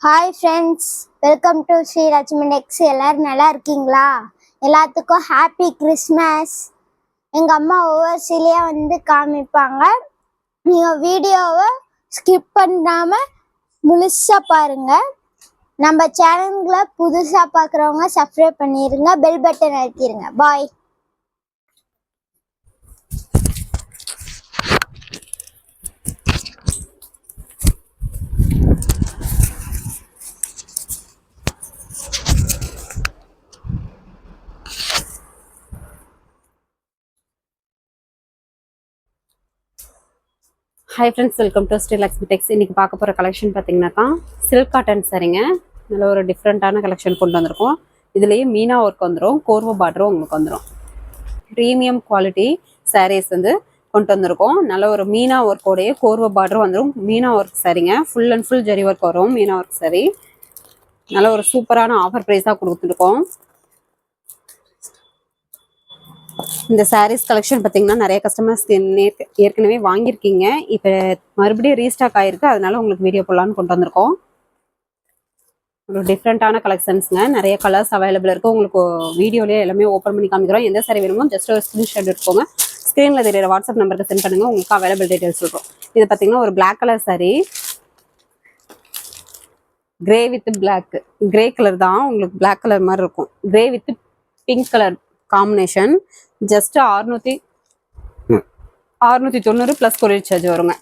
Hi friends, welcome to Sri Lakshmi techs. எல்லோரும் நல்லா இருக்கீங்களா? எல்லாத்துக்கும் ஹாப்பி கிறிஸ்மஸ். எங்கள் அம்மா ஒவ்வொரு சிலையாக காமிப்பாங்க. நீங்கள் வீடியோவை ஸ்கிப் பண்ணாமல் முழுசாக பாருங்கள். நம்ம சேனல்களை புதுசாக பார்க்குறவங்க சப்ஸ்கிரைப் பண்ணிடுங்க, பெல் பட்டன் அழுத்திடுங்க. Bye. Hi friends, welcome to Sri Lakshmi techs. இன்றைக்கி பார்க்க போகிற கலெக்ஷன் பார்த்தீங்கன்னாக்கா சில்க் காட்டன் சரிங்க. நல்ல ஒரு டிஃப்ரெண்ட்டான கலெக்ஷன் கொண்டு வந்திருக்கோம். இதுலேயே மீனா ஒர்க் வந்துடும், கோர்வ பார்டரும் உங்களுக்கு வந்துடும். ப்ரீமியம் குவாலிட்டி சாரீஸ் கொண்டு வந்திருக்கோம். நல்ல ஒரு மீனா ஒர்க்கோடைய கோர்வ பார்டரும் வந்துடும். மீனா ஒர்க் சரிங்க, full and full zari work வரும். மீனா ஒர்க் சரி நல்ல ஒரு சூப்பரான ஆஃபர் ப்ரைஸாக கொடுத்துருக்கோம். இந்த சாரீஸ் கலெக்ஷன் பார்த்தீங்கன்னா நிறைய கஸ்டமர்ஸ் ஏற்கனவே வாங்கியிருக்கீங்க. இப்போ மறுபடியும் ரீஸ்டாக் ஆகிருக்கு, அதனால உங்களுக்கு வீடியோ போடலான்னு கொண்டு வந்திருக்கோம். ஒரு டிஃப்ரெண்ட்டான கலெக்ஷன்ஸுங்க, நிறைய கலர்ஸ் அவைலபிள் இருக்குது. உங்களுக்கு வீடியோலேயே எல்லாமே ஓப்பன் பண்ணி காமிக்கிறோம். எந்த சாரி வேணுமோ ஜஸ்ட் ஒரு ஸ்க்ரீன்ஷாட் எடுத்துக்கோங்க. ஸ்க்ரீனில் தெரியிற வாட்ஸ்அப் நம்பருக்கு சென்ட் பண்ணுங்கள், உங்களுக்கு அவைலபிள் டீட்டெயில்ஸ் சொல்கிறோம். இது பார்த்தீங்கன்னா ஒரு black colour sorry, grey with black. Grey colour தான், உங்களுக்கு பிளாக் கலர் மாதிரி இருக்கும். Grey with pink colour combination. Just 690 plus courier charge வருங்க.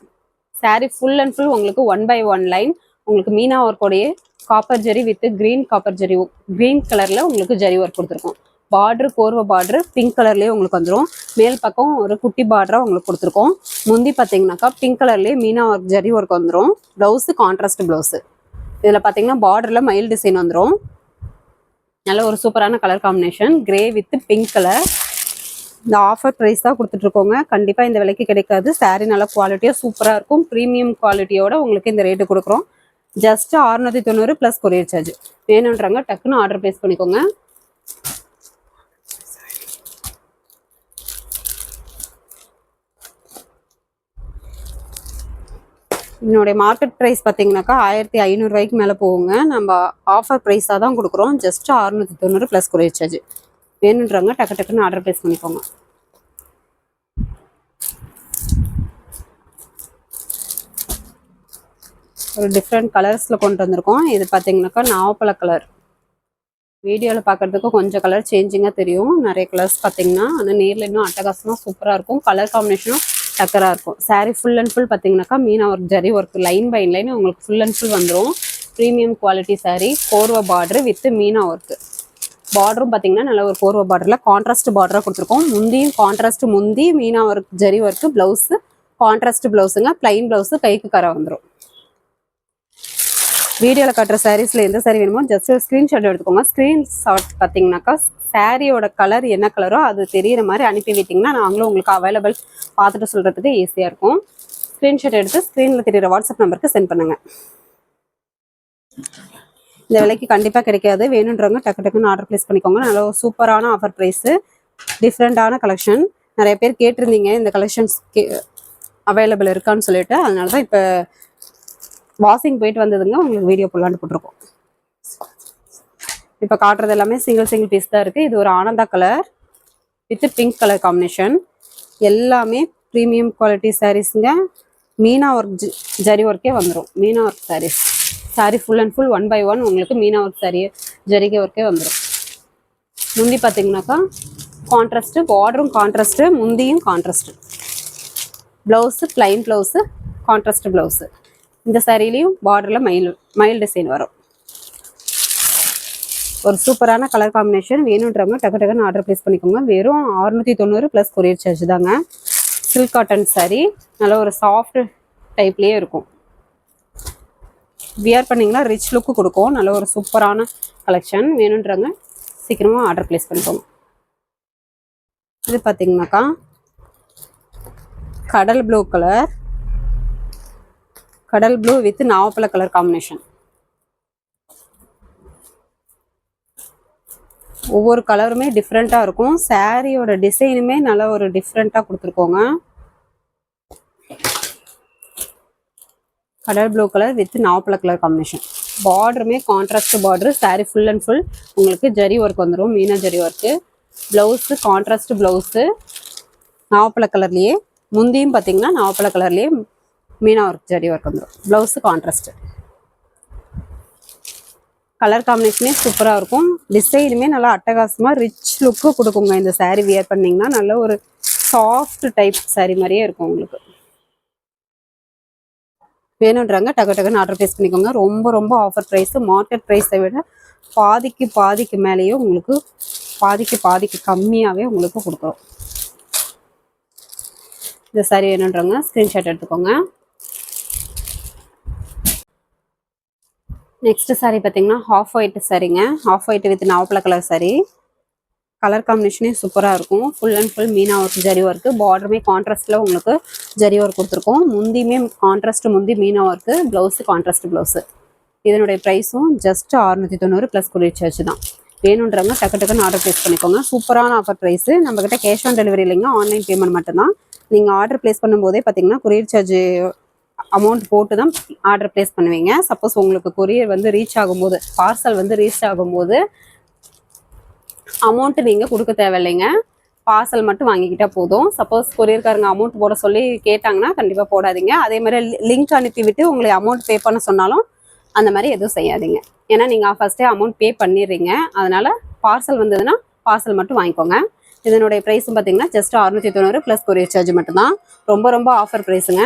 சாரீ ஃபுல் அண்ட் ஃபுல் உங்களுக்கு 1/1 லைன். உங்களுக்கு மீனா ஒர்க்கோடைய copper zari with green copper zari, green கலர்ல உங்களுக்கு ஜெரி ஒர்க் கொடுத்துருக்கோம். பார்டர் கோர்வ பார்டர் பிங்க் கலர்லேயே உங்களுக்கு வந்துடும். மேல் பக்கம் ஒரு குட்டி பார்டரா உங்களுக்கு கொடுத்துருக்கோம். முந்தி பார்த்தீங்கன்னாக்கா பிங்க் கலர்லேயே மீனா ஒர்க் ஜெரி ஒர்க் வந்துடும். Blouse contrast blouse. இதில் பார்த்தீங்கன்னா பார்டரில் மயில் டிசைன் வந்துடும். நல்ல ஒரு சூப்பரான colour combination, grey with pink colour. இந்த ஆஃபர் ப்ரைஸ் தான் கொடுத்துட்ருக்கோங்க. கண்டிப்பாக இந்த விலைக்கு கிடைக்காது. சாரீ நல்லா குவாலிட்டியாக சூப்பராக இருக்கும். ப்ரீமியம் குவாலிட்டியோட உங்களுக்கு இந்த ரேட்டு கொடுக்குறோம். Just 690 plus courier charge. வேணுன்றாங்க டக்குன்னு ஆர்டர் ப்ளேஸ் பண்ணிக்கோங்க. என்னுடைய மார்க்கெட் ப்ரைஸ் பார்த்தீங்கன்னாக்கா 1500 ரூபாய்க்கு மேலே போகுங்க. நம்ம ஆஃபர் ப்ரைஸாக தான் கொடுக்குறோம். Just 690 plus courier charge. வேணுன்றாங்க டக்குன்னு ஆர்டர் ப்ளேஸ் பண்ணிக்கோங்க. ஒரு டிஃப்ரெண்ட் கலர்ஸில் கொண்டு வந்திருக்கோம். இது பார்த்தீங்கன்னாக்கா நாவப்பழ கலர். வீடியோவில் பார்க்குறதுக்கு கொஞ்சம் கலர் சேஞ்சிங்காக தெரியும். நிறைய கலர்ஸ் பார்த்தீங்கன்னா ஆனால் நேரில் இன்னும் அட்டகாசமாக சூப்பராக இருக்கும். கலர் காம்பினேஷனும் டக்கராக இருக்கும். சாரீ ஃபுல் அண்ட் ஃபுல் பார்த்தீங்கன்னாக்கா மீனா work zari work line by line உங்களுக்கு ஃபுல் அண்ட் ஃபுல் வந்துடும். ப்ரீமியம் குவாலிட்டி சாரீ, கோர்வ பார்டர் வித் மீனா ஒர்க்கு. பார்டரும் பார்த்தீங்கன்னா நல்ல ஒரு கோர்வ பார்டரில் கான்ட்ராஸ்ட் பார்டராக கொடுத்துருக்கோம். முந்தியும் கான்ட்ராஸ்ட் முந்தி மீனா work zari work, blouse contrast ப்ளவுஸுங்க. ப்ளைன் ப்ளவுஸு கைக்கு கரை வந்துடும். வீடியோவில் காட்டுற சாரீஸில் எந்த சாரீ வேணுமோ ஜஸ்ட் ஒரு ஸ்க்ரீன்ஷாட் எடுத்துக்கோங்க. ஸ்க்ரீன்ஷாட் பார்த்தீங்கன்னாக்கா சாரியோட கலர் என்ன கலரோ அது தெரிகிற மாதிரி அனுப்பி விட்டிங்கன்னா நாங்களும் உங்களுக்கு அவைலபிள் பார்த்துட்டு சொல்கிறதுக்கு ஈஸியாக இருக்கும். ஸ்க்ரீன்ஷாட் எடுத்து ஸ்க்ரீனில் தெரிகிற வாட்ஸ்அப் நம்பருக்கு சென்ட் பண்ணுங்கள். இந்த விலைக்கு கண்டிப்பாக கிடைக்காது. வேணுன்றவங்க டக்குன்னு ஆர்டர் ப்ளேஸ் பண்ணிக்கோங்க. நல்ல ஒரு சூப்பரான ஆஃபர் ப்ரைஸு, டிஃப்ரெண்ட்டான கலெக்ஷன். நிறைய பேர் கேட்டிருந்தீங்க இந்த கலெக்ஷன்ஸ் அவைலபிள் இருக்கான்னு சொல்லிட்டு, அதனால தான் இப்போ வாஷிங் போயிட்டு வந்ததுங்க உங்களுக்கு வீடியோ போடலான்னு போட்டிருக்கோம். இப்போ காட்டுறது எல்லாமே சிங்கிள் பீஸ் தான் இருக்குது. இது ஒரு ஆனந்தா colour with pink colour combination. எல்லாமே ப்ரீமியம் குவாலிட்டி சாரீஸுங்க. மீனா ஒர்க் ஜரி ஒர்க்கே வந்துடும். மீனா work saris. Sari full and full 1/1 உங்களுக்கு மீனா ஒர்க் சாரீ ஜரிகை ஒர்க்கே வந்துடும். முந்தி பார்த்தீங்கன்னாக்கா கான்ட்ராஸ்ட்டு, பார்டரும் கான்ட்ராஸ்ட்டு, முந்தியும் contrast. Blouse plain blouse, contrast blouse. இந்த சாரிலையும் பார்டரில் மயில் டிசைன் வரும். ஒரு சூப்பரான கலர் காம்பினேஷன். வேணுன்றவங்க டக்குன்னு ஆர்டர் ப்ளேஸ் பண்ணிக்கோங்க. வெறும் 690 ப்ளஸ் கொரியர் சார்ஜ் தாங்க. சில்க் காட்டன் சாரீ நல்ல ஒரு சாஃப்ட் டைப்லேயே இருக்கும். வியர் பண்ணிங்கன்னா ரிச் லுக்கு கொடுக்கும். நல்ல ஒரு சூப்பரான கலெக்ஷன். வேணுன்றவங்க சீக்கிரமாக ஆர்டர் ப்ளேஸ் பண்ணிக்கோங்க. இது பார்த்தீங்கன்னாக்கா கடல் ப்ளூ கலர், கடல் ப்ளூ வித் நாவப்பழ கலர் காம்பினேஷன். ஒவ்வொரு கலருமே டிஃப்ரெண்ட்டாக இருக்கும். சாரியோட டிசைனுமே நல்ல ஒரு டிஃப்ரெண்ட்டாக கொடுத்துருக்கோங்க. கடல் ப்ளூ கலர் வித் நாவப்பழ கலர் காம்பினேஷன். பார்டருமே contrast border. Sari full and full உங்களுக்கு ஜரி ஒர்க் வந்துடும், மீனா zari work. Blouse contrast blouse நாவப்பழ கலர்லேயே. முந்தியும் பார்த்தீங்கன்னா நாவப்பழ கலர்லேயே மீனா ஒர்க் ஜரி ஒர்க் வந்துடும். Blouse contrast. கலர் காம்பினேஷனே சூப்பராக இருக்கும். டிசைனுமே நல்லா அட்டகாசமாக ரிச் லுக்கு கொடுக்குங்க. இந்த சாரீ வியர் பண்ணிங்கன்னா நல்ல ஒரு சாஃப்ட் டைப் சாரீ மாதிரியே இருக்கும் உங்களுக்கு. வேணுன்றாங்க டக்கு டக்குன்னு ஆர்டர் ப்ளேஸ் பண்ணிக்கோங்க. ரொம்ப ரொம்ப ஆஃபர் ப்ரைஸு. மார்க்கெட் ப்ரைஸை விட பாதிக்கு மேலேயே உங்களுக்கு பாதிக்கு கம்மியாகவே உங்களுக்கு கொடுக்குறோம். இந்த சாரீ வேணுன்றவங்க ஸ்க்ரீன்ஷாட் எடுத்துக்கோங்க. நெக்ஸ்ட் சாரீ பார்த்தீங்கன்னா ஹாஃப் ஒயிட் சாரீங்க. ஹாஃப் ஒயிட் வித் நாவப்பழ கலர் சாரீ. கலர் காம்பினேஷனே சூப்பராக இருக்கும். Full and full Meena work zari work. பார்டருமே கான்ட்ராஸ்ட்டில் உங்களுக்கு ஜரி ஒர்க் கொடுத்துருக்கோம். முந்தியுமே கான்ட்ராஸ்ட் முந்தி Meena work. Blouse contrast blouse. இதனுடைய ப்ரைஸும் ஜஸ்ட் 690 ப்ளஸ் கொரியர் சார்ஜ் தான். வேணுன்றவங்க டக்கு டக்குன்னு ஆர்டர் ப்ளேஸ் பண்ணிக்கோங்க. சூப்பரான ஆஃபர் ப்ரைஸு. நம்மக்கிட்ட கேஷ் ஆன் டெலிவரி இல்லைங்க, ஆன்லைன் பேமெண்ட் மட்டும்தான். நீங்கள் ஆர்டர் ப்ளேஸ் பண்ணும்போதே பார்த்தீங்கன்னா கொரியர் சார்ஜ் அமௌண்ட் போட்டு தான் ஆர்டர் ப்ளேஸ் பண்ணுவீங்க. சப்போஸ் உங்களுக்கு கொரியர் வந்து ரீச் ஆகும்போது, பார்சல் வந்து ரீச் ஆகும்போது அமௌண்ட்டு நீங்கள் கொடுக்க தேவையில்லைங்க, பார்சல் மட்டும் வாங்கிக்கிட்டால் போதும். சப்போஸ் கொரியர்காரங்க அமௌண்ட் போட சொல்லி கேட்டாங்கன்னா கண்டிப்பாக போடாதீங்க. அதே மாதிரி லிங்க் அனுப்பிவிட்டு உங்களை அமௌண்ட் பே பண்ண சொன்னாலும் அந்த மாதிரி எதுவும் செய்யாதீங்க. ஏன்னா நீங்கள் ஃபஸ்ட்டே அமௌண்ட் பே பண்ணிடுறீங்க. அதனால் பார்சல் வந்ததுன்னா பார்சல் மட்டும் வாங்கிக்கோங்க. இதனுடைய ப்ரைஸும் பார்த்தீங்கன்னா ஜஸ்ட் 690 ப்ளஸ் கொரியர் சார்ஜ் மட்டும்தான். ரொம்ப ரொம்ப ஆஃபர் ப்ரைஸுங்க.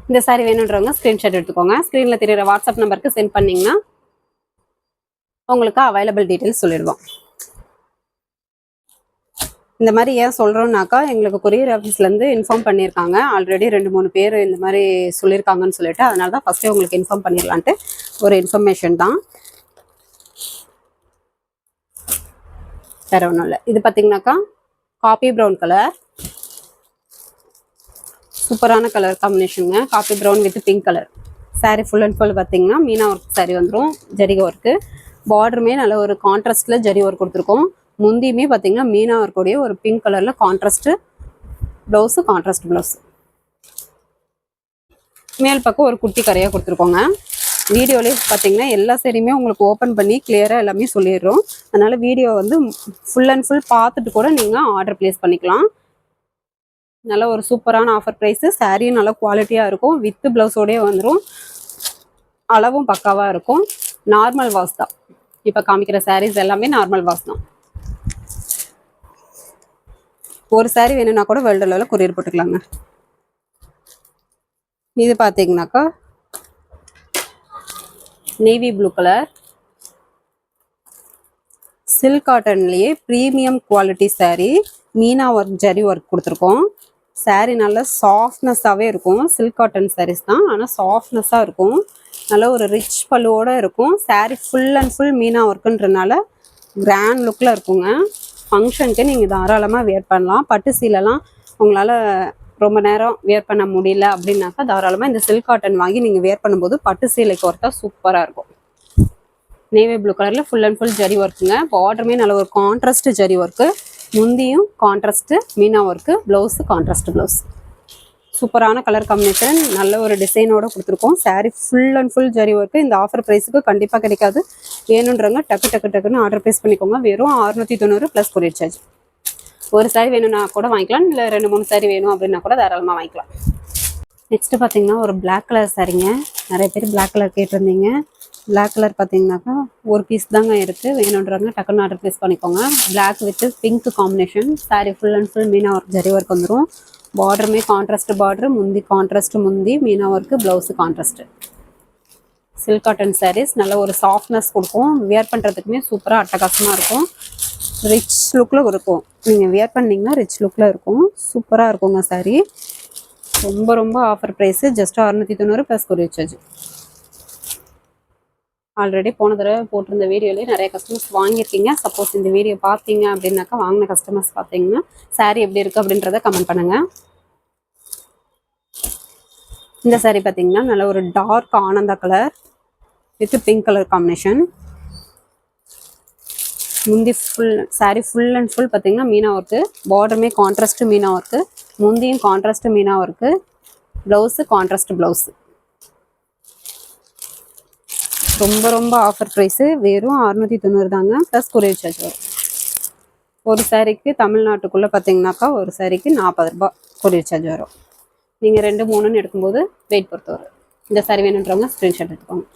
இந்த சாரீ வேணுன்றவங்க ஸ்க்ரீன்ஷாட் எடுத்துக்கோங்க. ஸ்க்ரீனில் தெரியுற வாட்ஸ்அப் நம்பருக்கு சென்ட் பண்ணிங்கன்னா உங்களுக்கு அவைலபிள் டீட்டெயில்ஸ் சொல்லிடுவோம். இந்த மாதிரி ஏன் சொல்கிறோம்னாக்கா, எங்களுக்கு கொரியர் ஆஃபீஸ்லேருந்து இன்ஃபார்ம் பண்ணியிருக்காங்க. ஆல்ரெடி 2-3 பேர் இந்த மாதிரி சொல்லியிருக்காங்கன்னு சொல்லிட்டு, அதனால தான் ஃபஸ்ட்டே உங்களுக்கு இன்ஃபார்ம் பண்ணிடலான்ட்டு ஒரு இன்ஃபர்மேஷன் தான், வேறு ஒன்றும் இல்லை. இது பார்த்தீங்கன்னாக்கா காபி ப்ரௌன் கலர். சூப்பரான கலர் காம்பினேஷனுங்க. Coffee brown with pink colour. Sari full and full பார்த்தீங்கன்னா மீனா ஒர்க் சாரீ வந்துடும். ஜரிகை ஒர்க்கு. பார்டருமே நல்ல ஒரு கான்ட்ராஸ்டில் ஜரி ஒர்க் கொடுத்துருக்கோம். முந்தியுமே பார்த்தீங்கன்னா மீனா ஒர்க்குடைய ஒரு பிங்க் கலரில் கான்ட்ராஸ்ட்டு ப்ளவுஸு, கான்ட்ராஸ்ட் ப்ளவுஸ். மேல் பக்கம் ஒரு குட்டி கரையாக கொடுத்துருக்கோங்க. வீடியோலேயே பார்த்தீங்கன்னா எல்லா சாரியுமே உங்களுக்கு ஓப்பன் பண்ணி கிளியராக எல்லாமே சொல்லிடுறோம். அதனால் வீடியோ வந்து ஃபுல் அண்ட் ஃபுல் பார்த்துட்டு கூட நீங்கள் ஆர்டர் ப்ளேஸ் பண்ணிக்கலாம். நல்ல ஒரு சூப்பரான ஆஃபர் ப்ரைஸு. சாரியும் நல்ல குவாலிட்டியாக இருக்கும். வித்து ப்ளவுஸோடய வந்துடும். அளவும் பக்காவாக இருக்கும். நார்மல் வாஷ் தான். இப்போ காமிக்கிற சாரீஸ் எல்லாமே நார்மல் வாஷ் தான். ஒரு சாரீ வேணும்னா கூட வேர்ல்டு லெவலில் கொரியர் போட்டுக்கலாங்க. இது பார்த்தீங்கன்னாக்கா நேவி ப்ளூ கலர். சில்க் காட்டன்லேயே ப்ரீமியம் குவாலிட்டி சாரீ. மீனா ஒர்க் ஜரி ஒர்க் கொடுத்துருக்கோம். சாரீ நல்லா சாஃப்ட்னஸாகவே இருக்கும். சில்க் காட்டன் சாரீஸ் தான், ஆனால் சாஃப்ட்னஸாக இருக்கும். நல்ல ஒரு ரிச் பல்லுவோடு இருக்கும். சாரீ ஃபுல் அண்ட் ஃபுல் மீனா ஒர்க்குன்றனால கிராண்ட் லுக்கில் இருக்குங்க. ஃபங்க்ஷனுக்கு நீங்கள் தாராளமாக வியர் பண்ணலாம். பட்டு சீலெல்லாம் உங்களால் ரொம்ப நேரம் வியர் பண்ண முடியல அப்படின்னாக்கா தாராளமாக இந்த சில்க் காட்டன் வாங்கி நீங்கள் வியர் பண்ணும்போது பட்டு சீலைக்கு ஒர்த்தா சூப்பராக இருக்கும். நேவி ப்ளூ கலரில் ஃபுல் அண்ட் ஃபுல் ஜரி ஒர்க்குங்க. பார்டருமே நல்ல ஒரு கான்ட்ராஸ்ட் ஜரி ஒர்க்கு. முந்தியும் கான்ட்ராஸ்ட்டு மீனா ஒர்க்கு. Blouse contrast blouse. சூப்பரான கலர் காம்பினேஷன். நல்ல ஒரு டிசைனோட கொடுத்துருக்கோம். Sari full and full zari work. இந்த ஆஃபர் ப்ரைஸுக்கு கண்டிப்பாக கிடைக்காது. வேணுன்றவங்க டக்குன்னு ஆர்டர் ப்ளேஸ் பண்ணிக்கோங்க. வெறும் 690 ப்ளஸ் கொரியர் சார்ஜ். ஒரு சாரீ வேணும்னா கூட வாங்கிக்கலாம், இல்லை 2-3 சாரீ வேணும் அப்படின்னா கூட தாராளமாக வாங்கிக்கலாம். நெக்ஸ்ட்டு பார்த்தீங்கன்னா ஒரு பிளாக் கலர் சாரீங்க. நிறைய பேர் பிளாக் கலர் கேட்டிருந்தீங்க. பிளாக் கலர் பார்த்தீங்கன்னாக்கா ஒரு பீஸ் தாங்க இருக்குது. வேணுன்றவங்க டக்குன்னு ஆர்டர் ப்ளேஸ் பண்ணிக்கோங்க. Black with pink combination. Sari full and full Meena work zari work வந்துடும். பார்டருமே கான்ட்ராஸ்ட் பார்டரு. முந்தி கான்ட்ராஸ்ட் முந்தி Meena work. Blouse contrast. Silk cotton saris நல்ல ஒரு சாஃப்ட்னஸ் கொடுக்கும். வியர் பண்ணுறதுக்குமே சூப்பராக அட்டகாசமாக இருக்கும். ரிச் லுக்கில் இருக்கும். நீங்கள் வியர் பண்ணிங்கன்னா ரிச் லுக்கில் இருக்கும். சூப்பராக இருக்குங்க சாரீ. ரொம்ப ரொம்ப offer price. Just 690 plus courier charge. Already போன தடவை போட்டிருந்த வீடியோலேயே நிறைய கஸ்டமர்ஸ் வாங்கியிருக்கீங்க. சப்போஸ் இந்த வீடியோ பார்த்தீங்க அப்படின்னாக்கா, வாங்கின கஸ்டமர்ஸ் பார்த்தீங்கன்னா சாரீ எப்படி இருக்குது அப்படின்றத கமெண்ட் பண்ணுங்கள். இந்த சாரீ பார்த்தீங்கன்னா நல்ல ஒரு டார்க் ஆனந்தா colour with pink colour combination. முந்தி full saree full and full பார்த்தீங்கன்னா மீனா ஒர்க்கு, பார்டருமே கான்ட்ராஸ்ட் மீனா ஒர்க்கு, முந்தியும் கான்ட்ராஸ்ட் மீனா ஒர்க்கு, ப்ளவுஸு கான்ட்ராஸ்ட் ப்ளவுஸு. ரொம்ப ரொம்ப ஆஃபர் ப்ரைஸு, வெறும் 690 தாங்க, ப்ளஸ் கொரியர் சார்ஜ் வரும். ஒரு சாரீக்கு தமிழ்நாட்டுக்குள்ளே பார்த்தீங்கன்னாக்கா ஒரு சாரீக்கு 40 ரூபாய் கொரியர் சார்ஜ் வரும். நீங்கள் 2 3ன்னு எடுக்கும்போது வெயிட் பொறுத்து வரும். இந்த சாரீ வேணுன்றவங்க ஸ்க்ரீன்ஷாட் எடுத்துக்கோங்க.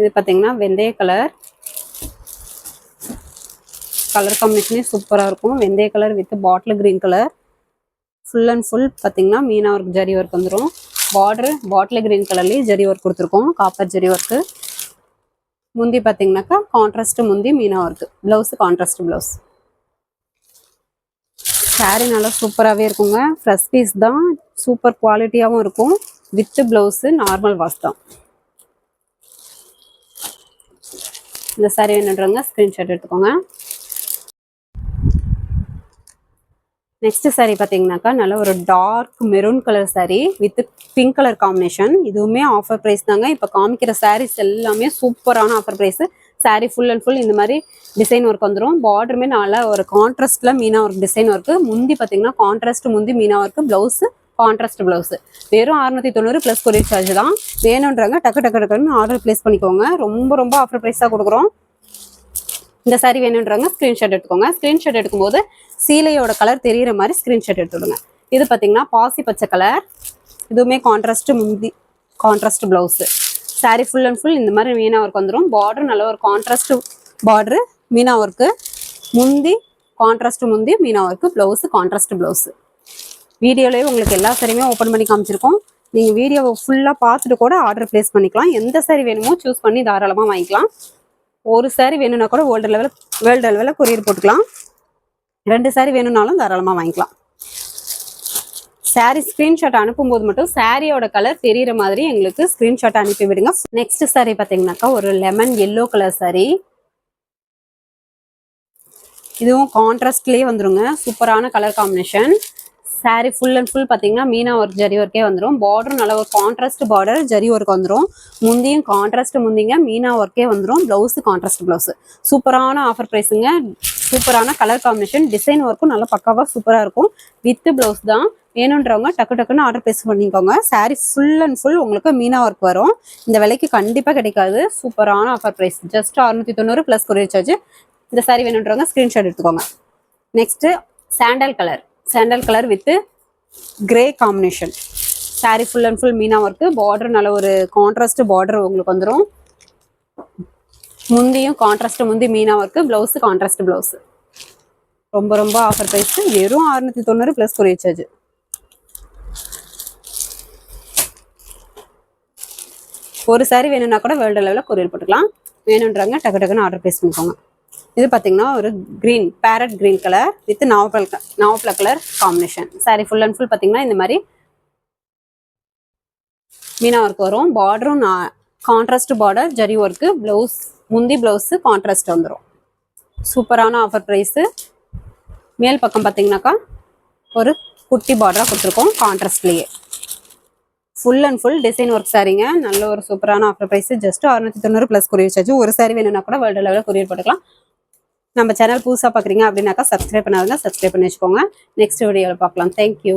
இது பார்த்தீங்கன்னா வெந்தய கலர் காம்பினேஷனே சூப்பராக இருக்கும். வெந்தய colour with bottle green colour, full and full பார்த்தீங்கன்னா மீனா ஒர்க் ஜரி ஒர்க் வந்துடும். பார்டரு பாட்டில் கிரீன் கலர்லேயே ஜரி ஒர்க் கொடுத்துருக்கோம், காப்பர் ஜரி ஒர்க்கு. முந்தி பார்த்தீங்கன்னாக்கா கான்ட்ராஸ்ட் முந்தி Meena work, blouse contrast blouse. Sari நல்லா சூப்பராகவே இருக்குங்க. ஃப்ரெஷ் பீஸ் தான், சூப்பர் குவாலிட்டியாகவும் இருக்கும். வித்து ப்ளவுஸு நார்மல் வாஷ் தான். இந்த சாரீ வேணுன்றவங்க ஸ்க்ரீன்ஷாட் எடுத்துக்கோங்க. நெக்ஸ்ட் சாரீ பார்த்தீங்கன்னாக்கா நல்ல ஒரு dark maroon colour sari with pink colour combination. இதுவுமே ஆஃபர் ப்ரைஸ் தாங்க. இப்போ காமிக்கிற சாரீஸ் எல்லாமே சூப்பரான offer price. Sari full and full இந்த மாதிரி டிசைன் ஒர்க் வந்துடும். பார்டருமே நல்லா ஒரு கான்ட்ராஸ்டில் மீனா ஒர்க் டிசைன் ஒர்க்கு. முந்தி பார்த்தீங்கன்னா கான்ட்ராஸ்ட் முந்தி Meena work, blouse contrast blouse. வெறும் 690 ப்ளஸ் கொரியர் சார்ஜ் தான். வேணுன்றவங்க டக்கு டக்கு டக்குன்னு ஆர்டர் ப்ளேஸ் பண்ணிக்கோங்க. ரொம்ப ரொம்ப ஆஃபர் ப்ரைஸாக கொடுக்குறோம். இந்த சாரீ வேணுன்றவங்க ஸ்க்ரீன்ஷாட் எடுத்துக்கோங்க. ஸ்க்ரீன்ஷாட் எடுக்கும்போது சீலையோட கலர் தெரிகிற மாதிரி ஸ்க்ரீன்ஷாட் எடுத்துவிடுங்க. இது பார்த்தீங்கன்னா பாசி பச்சை கலர், இதுவுமே கான்ட்ராஸ்ட் முந்தி contrast blouse. Sari full and full இந்த மாதிரி மீனா ஒர்க் வந்துடும். பார்டர் நல்ல ஒரு கான்ட்ராஸ்ட் பார்டரு மீனா ஒர்க்கு, முந்தி கான்ட்ராஸ்ட் முந்தி Meena work, blouse contrast blouse. வீடியோலேயே உங்களுக்கு எல்லா சாரியுமே ஓப்பன் பண்ணி காமிச்சிருக்கோம். நீங்கள் வீடியோவை ஃபுல்லாக பார்த்துட்டு கூட ஆர்டர் ப்ளேஸ் பண்ணிக்கலாம். எந்த சாரீ வேணுமோ சூஸ் பண்ணி தாராளமாக வாங்கிக்கலாம். ஒரு சாரீ வேணும்னா கூட வேர்ல்டு லெவலில் கொரியர் போட்டுக்கலாம். 2 சாரீ வேணும்னாலும் தாராளமாக வாங்கிக்கலாம். சாரீ ஸ்க்ரீன்ஷாட் அனுப்பும்போது மட்டும் சாரியோட கலர் தெரிகிற மாதிரி எங்களுக்கு ஸ்க்ரீன்ஷாட் அனுப்பி விடுங்க. நெக்ஸ்ட் சாரீ பார்த்தீங்கன்னாக்கா ஒரு லெமன் எல்லோ கலர் சாரீ. இதுவும் கான்ட்ராஸ்ட்லேயே வந்துருங்க, சூப்பரான colour combination. Sari full and full பார்த்தீங்கன்னா மீனா ஒர்க் ஜரி ஒர்க்கே வந்துடும். பார்டரும் நல்ல ஒரு கான்ட்ராஸ்ட் பார்டர் ஜரி ஒர்க் வந்துடும். முந்தியும் கான்ட்ராஸ்ட் முந்திங்க மீனா ஒர்க்கே வந்துடும். Blouse contrast blouse. சூப்பரான ஆஃபர் ப்ரைஸுங்க. சூப்பரான கலர் காம்பினேஷன், டிசைன் ஒர்க்கும் நல்லா பக்காவாக சூப்பராக இருக்கும். வித்து ப்ளவுஸ் தான். வேணுன்றவங்க டக்கு டக்குன்னு ஆர்டர் ப்ளேஸ் பண்ணிக்கோங்க. சாரீ ஃபுல் அண்ட் ஃபுல் உங்களுக்கு மீனா ஒர்க் வரும். இந்த விலைக்கு கண்டிப்பாக கிடைக்காது. சூப்பரான offer price, just 690 plus courier charge. இந்த சாரீ வேணுன்றவங்க ஸ்க்ரீன்ஷாட் எடுத்துக்கோங்க. Next sandal colour with grey combination. Sari full and full meena work. Border நல்ல ஒரு கான்ட்ராஸ்ட் பார்டர் உங்களுக்கு வந்துடும். முந்தியும் கான்ட்ராஸ்ட் முந்தி Meena work, blouse contrast blouse. ரொம்ப ரொம்ப ஆஃபர் ப்ரைஸ், வெறும் 690 ப்ளஸ் கொரியர் சார்ஜ். ஒரு சாரீ வேணும்னா கூட வேர்ல்டு லெவலில் கொரியர் போட்டுக்கலாம். வேணுன்றவங்க டக்கு டக்குன்னு ஆர்டர் ப்ளேஸ் பண்ணிக்கோங்க. இது பார்த்தீங்கன்னா ஒரு green parrot green colour with நாவப்பழ colour combination. Sari full and full பார்த்தீங்கன்னா இந்த மாதிரி மீனா ஒர்க் வரும். பார்டரும் contrast border zari work, blouse முந்தி ப்ளவுஸு கான்ட்ராஸ்ட் வந்துடும். சூப்பரான ஆஃபர் ப்ரைஸு. மேல் பக்கம் பார்த்தீங்கன்னாக்கா ஒரு குட்டி பார்டராக கொடுத்துருக்கோம் கான்ட்ராஸ்ட்லேயே. Full and full design work சாரீங்க. நல்ல ஒரு சூப்பரான offer price, just 690 plus courier charge. ஒரு சாரீ வேணும்னா கூட வேர்ல்டு லெவலில் கொரியர் போட்டுக்கலாம். நம்ம சேனல் புதுசாக பார்க்குறீங்க அப்படின்னாக்கா சப்ஸ்கிரைப் பண்ணாதுங்க, சப்ஸ்கிரைப் பண்ணி வச்சுக்கோங்க. நெக்ஸ்ட் வீடியோவில் பார்க்கலாம். தேங்க்யூ.